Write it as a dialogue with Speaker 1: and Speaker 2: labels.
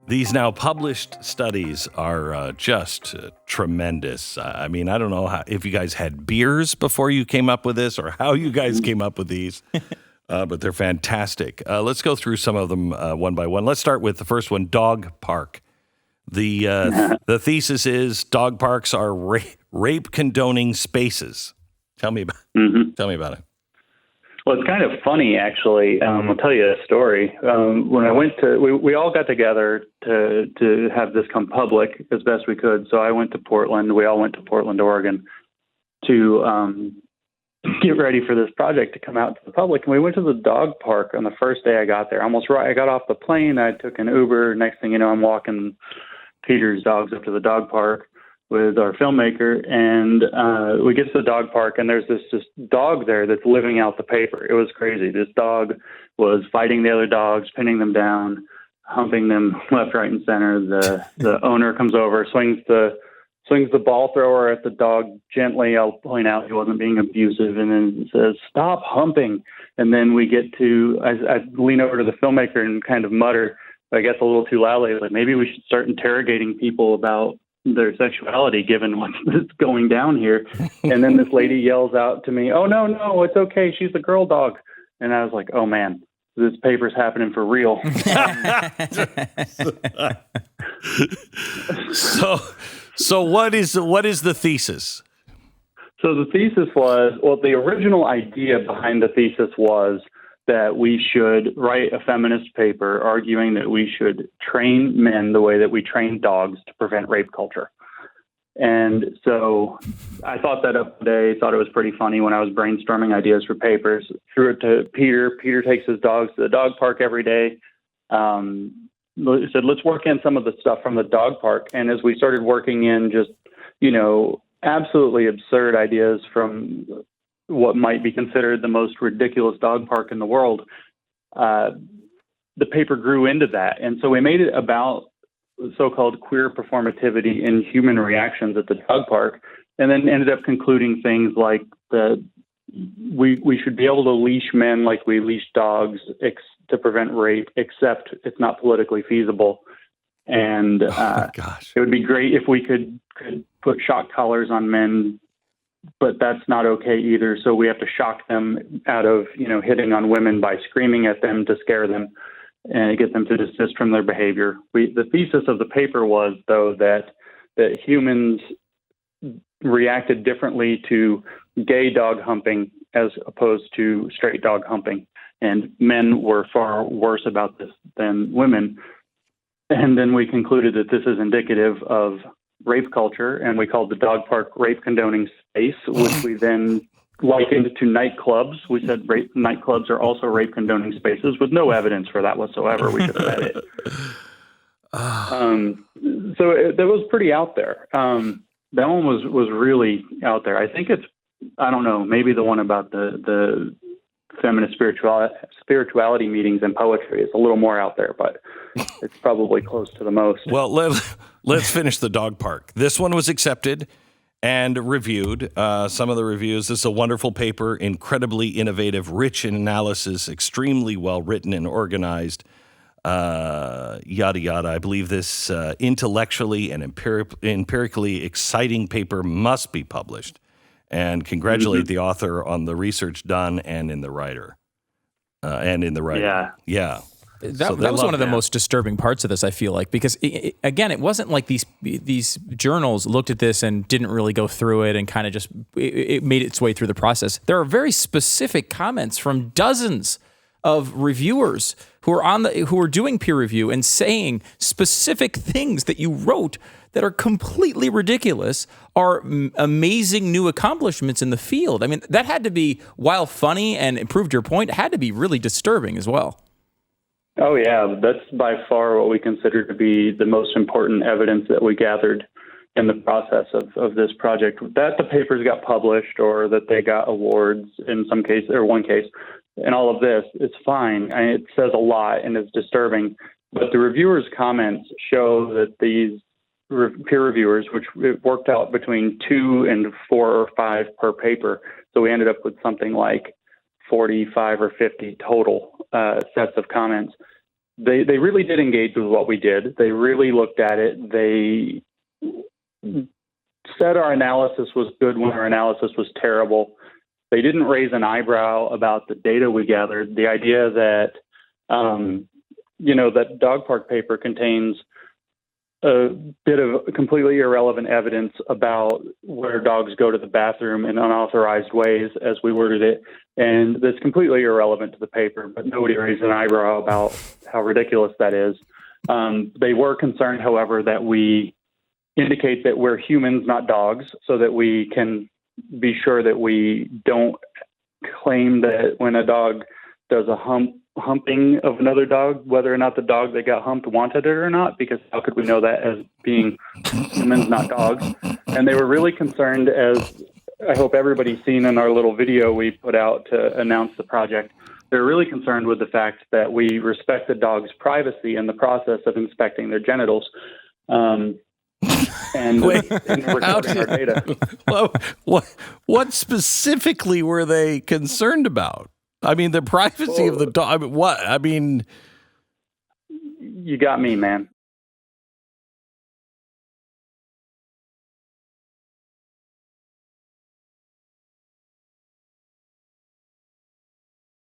Speaker 1: These now published studies are just tremendous. I mean, I don't know if you guys had beers before you came up with this or how you guys came up with these, but they're fantastic. Let's go through some of them one by one. Let's start with the first one, dog park. The thesis is dog parks are rape condoning spaces. Tell me about it.
Speaker 2: Well, it's kind of funny, actually. I'll tell you a story. When I went to, we all got together to have this come public as best we could. So I went to Portland. We all went to Portland, Oregon, to get ready for this project to come out to the public. And we went to the dog park on the first day I got there. I got off the plane. I took an Uber. Next thing you know, I'm walking Peter's dogs up to the dog park with our filmmaker, and we get to the dog park, and there's this dog there that's living out the paper. It was crazy. This dog was fighting the other dogs, pinning them down, humping them left, right, and center. The owner comes over, swings the ball thrower at the dog gently. I'll point out he wasn't being abusive, and then says, "Stop humping." And then we get to, I lean over to the filmmaker and kind of mutter, I guess a little too loudly, like, maybe we should start interrogating people about their sexuality, given what's going down here. And then this lady yells out to me, "Oh, no, it's okay. She's the girl dog." And I was like, oh man, this paper's happening for real.
Speaker 1: So what is the thesis?
Speaker 2: So the thesis was, well, the original idea behind the thesis was that we should write a feminist paper arguing that we should train men the way that we train dogs to prevent rape culture. And so I thought that up today, thought it was pretty funny when I was brainstorming ideas for papers. Threw it to Peter. Peter takes his dogs to the dog park every day. He said, let's work in some of the stuff from the dog park. And as we started working in just, absolutely absurd ideas from what might be considered the most ridiculous dog park in the world, the paper grew into that. And so we made it about so-called queer performativity in human reactions at the dog park, and then ended up concluding things like that we should be able to leash men like we leash dogs to prevent rape, except it's not politically feasible. And it would be great if we could put shock collars on men, but that's not okay either. So we have to shock them out of, hitting on women by screaming at them to scare them and get them to desist from their behavior. The thesis of the paper was, though, that humans reacted differently to gay dog humping as opposed to straight dog humping. And men were far worse about this than women. And then we concluded that this is indicative of rape culture, and we called the dog park rape condoning space, which we then likened to nightclubs. We said nightclubs are also rape condoning spaces, with no evidence for that whatsoever. We could have said it. That was pretty out there. That one was really out there. I think I don't know, maybe the one about the feminist spirituality meetings and poetry is a little more out there, but it's probably close to the most.
Speaker 1: Well, let's finish the dog park. This one was accepted and reviewed. Some of the reviews, this is a wonderful paper, incredibly innovative, rich in analysis, extremely well written and organized, yada, yada. I believe this intellectually and empirically exciting paper must be published. And congratulate the author on the research done and in the writer. Yeah.
Speaker 3: That was one of the most disturbing parts of this, I feel like, because again, it wasn't like these journals looked at this and didn't really go through it and kind of just it made its way through the process. There are very specific comments from dozens of reviewers who are doing peer review and saying specific things that you wrote that are completely ridiculous, are amazing new accomplishments in the field. I mean, that had to be, while funny and it proved your point, it had to be really disturbing as well.
Speaker 2: Oh, yeah. That's by far what we consider to be the most important evidence that we gathered in the process of this project. That the papers got published or that they got awards in some case, or one case, and all of this, it's fine. It says a lot and it's disturbing. But the reviewers' comments show that these peer reviewers, which it worked out between 2 and 4 or 5 per paper. So we ended up with something like 45 or 50 total sets of comments. they really did engage with what we did. They really looked at it. They said our analysis was good when our analysis was terrible. They didn't raise an eyebrow about the data we gathered. The idea that, that dog park paper contains a bit of completely irrelevant evidence about where dogs go to the bathroom in unauthorized ways, as we worded it. And that's completely irrelevant to the paper, but nobody raised an eyebrow about how ridiculous that is. They were concerned, however, that we indicate that we're humans, not dogs, so that we can be sure that we don't claim that when a dog does a humping of another dog, whether or not the dog that got humped wanted it or not, because how could we know that as being humans, not dogs? And they were really concerned, as I hope everybody's seen in our little video we put out to announce the project. They're really concerned with the fact that we respect the dog's privacy in the process of inspecting their genitals. And recording our data.
Speaker 1: Well, what specifically were they concerned about? I mean, the privacy of the dog. What? I mean,
Speaker 2: you got me, man.